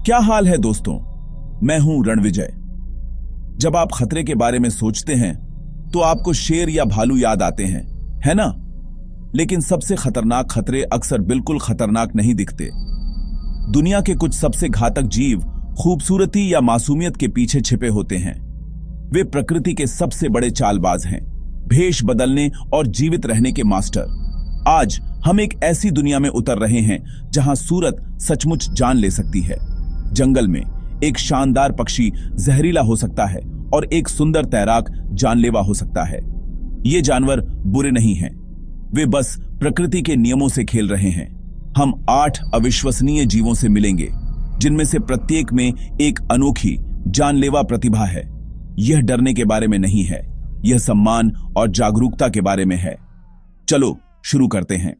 क्या हाल है दोस्तों। मैं हूं रणविजय। जब आप खतरे के बारे में सोचते हैं तो आपको शेर या भालू याद आते हैं, है ना? लेकिन सबसे खतरनाक खतरे अक्सर बिल्कुल खतरनाक नहीं दिखते। दुनिया के कुछ सबसे घातक जीव खूबसूरती या मासूमियत के पीछे छिपे होते हैं। वे प्रकृति के सबसे बड़े चालबाज हैं, भेष बदलने और जीवित रहने के मास्टर। आज हम एक ऐसी दुनिया में उतर रहे हैं जहां सूरत सचमुच जान ले सकती है। जंगल में एक शानदार पक्षी जहरीला हो सकता है और एक सुंदर तैराक जानलेवा हो सकता है। ये जानवर बुरे नहीं हैं, वे बस प्रकृति के नियमों से खेल रहे हैं। हम 8 अविश्वसनीय जीवों से मिलेंगे, जिनमें से प्रत्येक में एक अनोखी जानलेवा प्रतिभा है। यह डरने के बारे में नहीं है, यह सम्मान और जागरूकता के बारे में है। चलो शुरू करते हैं।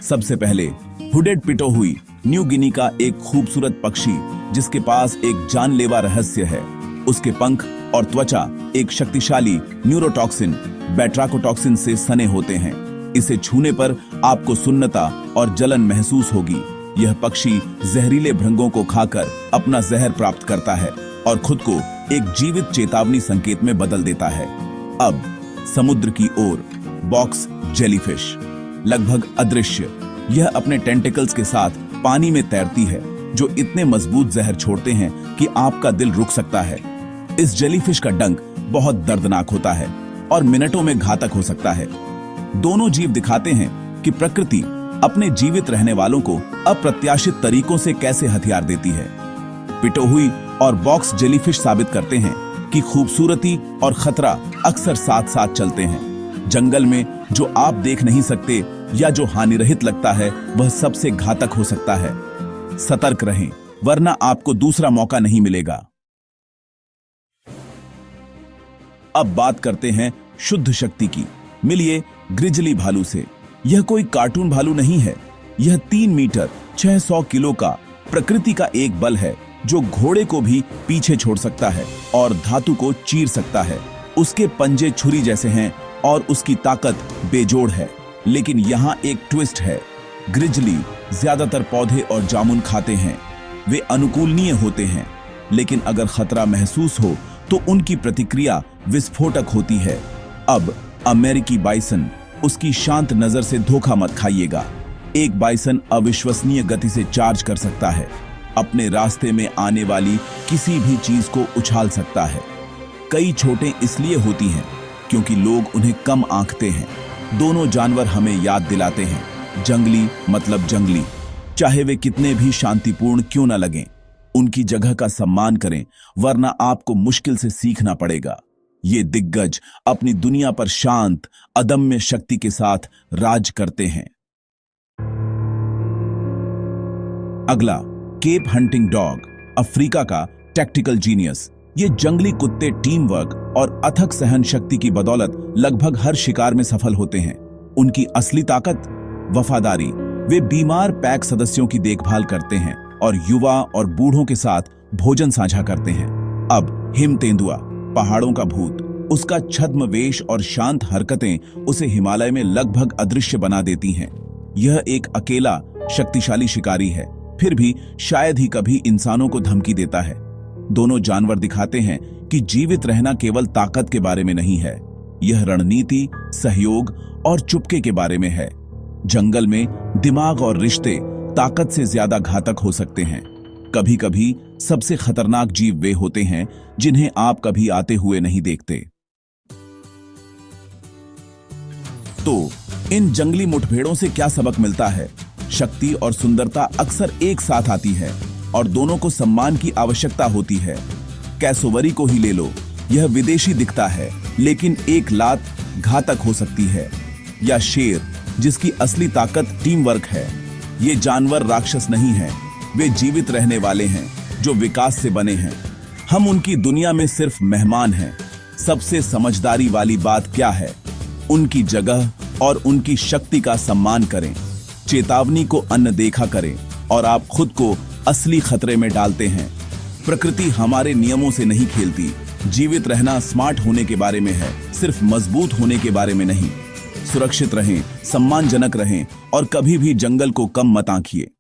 सबसे पहले हुडेड पिटोहुई, न्यू गिनी का एक खूबसूरत पक्षी जिसके पास एक जानलेवा रहस्य है। उसके पंख और त्वचा एक शक्तिशाली न्यूरोटॉक्सिन बैट्राकोटॉक्सिन से सने होते हैं। इसे छूने पर आपको सुन्नता और जलन महसूस होगी। यह पक्षी जहरीले भृंगों को खाकर अपना जहर प्राप्त करता है और खुद को एक जीवित चेतावनी संकेत में बदल देता है। अब समुद्र की ओर बॉक्स जेलीफिश, लगभग अदृश्य, यह अपने टेंटिकल्स के साथ पानी में तैरती है, जो इतने मजबूत जहर छोड़ते हैं कि आपका दिल रुक सकता है। इस जेलीफिश का डंक बहुत दर्दनाक होता है और मिनटों में घातक हो सकता है। दोनों जीव दिखाते हैं कि प्रकृति अपने जीवित रहने वालों को अप्रत्याशित तरीकों से कैसे हथियार देती है। पिटोहुई और बॉक्स जेलीफिश साबित करते हैं कि खूबसूरती और खतरा अक्सर साथ साथ चलते हैं। जंगल में जो आप देख नहीं सकते या जो हानिरहित लगता है, वह सबसे घातक हो सकता है। सतर्क रहें, वरना आपको दूसरा मौका नहीं मिलेगा। अब बात करते हैं शुद्ध शक्ति की। मिलिए ग्रिजली भालू से। यह कोई कार्टून भालू नहीं है, यह 3 मीटर 600 किलो का प्रकृति का एक बल है जो घोड़े को भी पीछे छोड़ सकता है और धातु को चीर सकता है। उसके पंजे छुरी जैसे हैं और उसकी ताकत बेजोड़ है। लेकिन यहाँ एक ट्विस्ट है। ग्रिजली ज्यादातर पौधे और जामुन खाते हैं। वे अनुकूलनीय होते हैं, लेकिन अगर खतरा महसूस हो तो उनकी प्रतिक्रिया विस्फोटक होती है। अब अमेरिकी बाइसन, उसकी शांत नजर से धोखा मत खाइएगा। एक बाइसन अविश्वसनीय गति से चार्ज कर सकता है, अपने रास्ते में आने वाली किसी भी चीज को उछाल सकता है। कई छोटे इसलिए होती हैं क्योंकि लोग उन्हें कम आंकते हैं। दोनों जानवर हमें याद दिलाते हैं, जंगली मतलब जंगली, चाहे वे कितने भी शांतिपूर्ण क्यों न लगें। उनकी जगह का सम्मान करें, वरना आपको मुश्किल से सीखना पड़ेगा। ये दिग्गज अपनी दुनिया पर शांत, अदम्य शक्ति के साथ राज करते हैं। अगला, केप हंटिंग डॉग, अफ्रीका का टैक्टिकल जीनियस। ये जंगली कुत्ते टीम वर्क और अथक सहन शक्ति की बदौलत लगभग हर शिकार में सफल होते हैं। उनकी असली ताकत वफादारी। वे बीमार पैक सदस्यों की देखभाल करते हैं और युवा और बूढ़ों के साथ भोजन साझा करते हैं। अब हिम तेंदुआ, पहाड़ों का भूत। उसका छद्म वेश और शांत हरकतें उसे हिमालय में लगभग अदृश्य बना देती हैं। यह एक अकेला शक्तिशाली शिकारी है, फिर भी शायद ही कभी इंसानों को धमकी देता है। दोनों जानवर दिखाते हैं कि जीवित रहना केवल ताकत के बारे में नहीं है, यह रणनीति, सहयोग और चुपके के बारे में है। जंगल में दिमाग और रिश्ते ताकत से ज्यादा घातक हो सकते हैं। कभी कभी सबसे खतरनाक जीव वे होते हैं जिन्हें आप कभी आते हुए नहीं देखते। तो इन जंगली मुठभेड़ों से क्या सबक मिलता है? शक्ति और सुंदरता अक्सर एक साथ आती है और दोनों को सम्मान की आवश्यकता होती है। कैसोवरी को ही ले लो, यह विदेशी दिखता है लेकिन एक लात घातक हो सकती है। या शेर, जिसकी असली ताकत टीम वर्क है। ये जानवर राक्षस नहीं हैं, वे जीवित रहने वाले हैं जो विकास से बने हैं। हम उनकी दुनिया में सिर्फ मेहमान हैं। सबसे समझदारी वाली बात क्या है? उनकी जगह और उनकी शक्ति का सम्मान करें। चेतावनी को अनदेखा करें और आप खुद को असली खतरे में डालते हैं। प्रकृति हमारे नियमों से नहीं खेलती। जीवित रहना स्मार्ट होने के बारे में है, सिर्फ मजबूत होने के बारे में नहीं। सुरक्षित रहें, सम्मानजनक रहें और कभी भी जंगल को कम मत आंकिए।